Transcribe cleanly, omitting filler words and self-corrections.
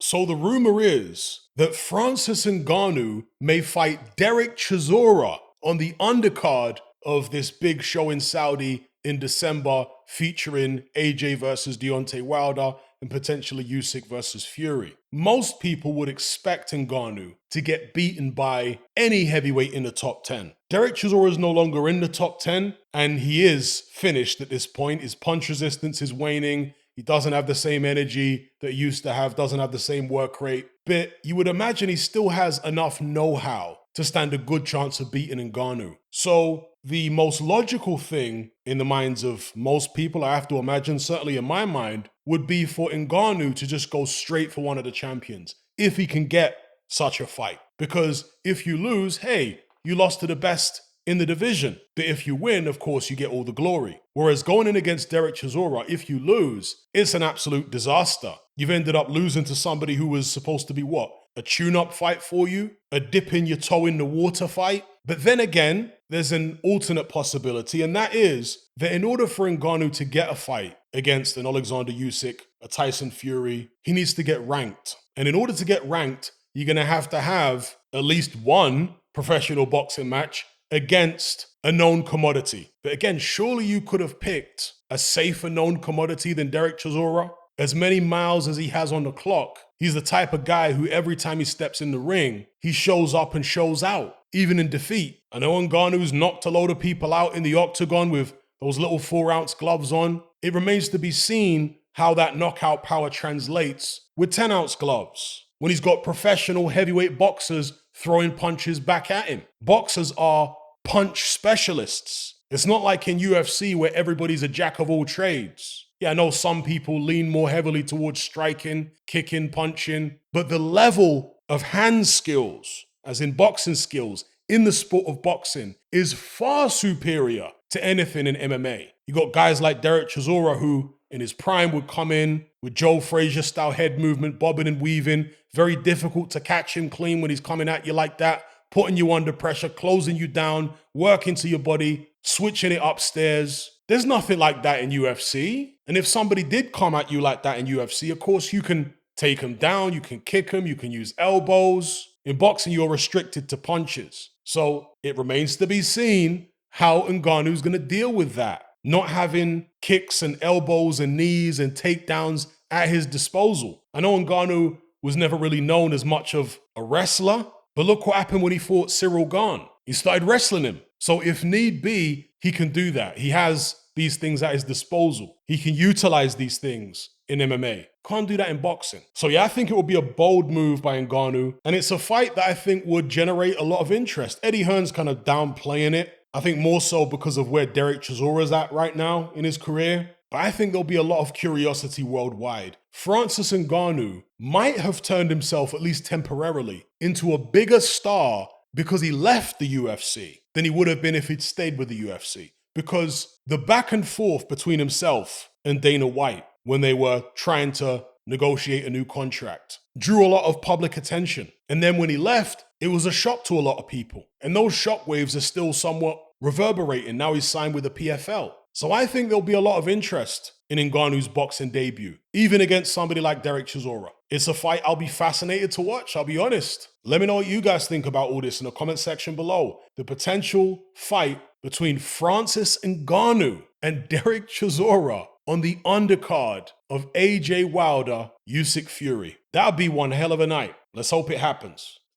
So the rumor is that Francis Ngannou may fight Derek Chisora on the undercard of this big show in Saudi in December, featuring AJ versus Deontay Wilder and potentially Usyk versus Fury. Most people would expect Ngannou to get beaten by any heavyweight in the top 10. Derek Chisora is no longer in the top 10, and he is finished at this point. His punch resistance is waning. He doesn't have the same energy that he used to have, doesn't have the same work rate. But you would imagine he still has enough know-how to stand a good chance of beating Ngannou. So the most logical thing in the minds of most people, I have to imagine, certainly in my mind, would be for Ngannou to just go straight for one of the champions, if he can get such a fight. Because if you lose, hey, you lost to the best in the division. But if you win, of course, you get all the glory. Whereas going in against Derek Chisora, if you lose, it's an absolute disaster. You've ended up losing to somebody who was supposed to be what? A tune-up fight for you? A dipping your toe in the water fight? But then again, there's an alternate possibility, and that is that in order for Ngannou to get a fight against an Alexander Usyk, a Tyson Fury, he needs to get ranked. And in order to get ranked, you're going to have at least one professional boxing match against a known commodity. But again, surely you could have picked a safer known commodity than Derek Chisora. As many miles as he has on the clock, he's the type of guy who every time he steps in the ring, he shows up and shows out, even in defeat. I know Ngannou's knocked a load of people out in the octagon with those little 4-ounce gloves on. It remains to be seen how that knockout power translates with 10-ounce gloves, when he's got professional heavyweight boxers throwing punches back at him. Boxers are punch specialists. It's not like in UFC where everybody's a jack of all trades. Yeah, I know some people lean more heavily towards striking, kicking, punching, but the level of hand skills, as in boxing skills, in the sport of boxing is far superior to anything in MMA. You got guys like Derek Chisora who, in his prime, would come in with Joe Frazier-style head movement, bobbing and weaving. Very difficult to catch him clean when he's coming at you like that, putting you under pressure, closing you down, working to your body, switching it upstairs. There's nothing like that in UFC. And if somebody did come at you like that in UFC, of course, you can take him down, you can kick him, you can use elbows. In boxing, you're restricted to punches. So it remains to be seen how Ngannou's going to deal with that. Not having kicks and elbows and knees and takedowns at his disposal. I know Ngannou was never really known as much of a wrestler, but look what happened when he fought Cyril Gane. He started wrestling him. So if need be, he can do that. He has these things at his disposal. He can utilize these things in MMA. Can't do that in boxing. So yeah, I think it would be a bold move by Ngannou. And it's a fight that I think would generate a lot of interest. Eddie Hearn's kind of downplaying it. I think more so because of where Derek Chisora is at right now in his career. But I think there'll be a lot of curiosity worldwide. Francis Ngannou might have turned himself, at least temporarily, into a bigger star because he left the UFC than he would have been if he'd stayed with the UFC. Because the back and forth between himself and Dana White when they were trying to negotiate a new contract drew a lot of public attention. And then when he left, it was a shock to a lot of people. And those shockwaves are still somewhat reverberating. Now he's signed with the PFL. So I think there'll be a lot of interest in Ngannou's boxing debut, even against somebody like Derek Chisora. It's a fight I'll be fascinated to watch, I'll be honest. Let me know what you guys think about all this in the comment section below. The potential fight between Francis Ngannou and Derek Chisora on the undercard of AJ Wilder, Usyk Fury. That'll be one hell of a night. Let's hope it happens.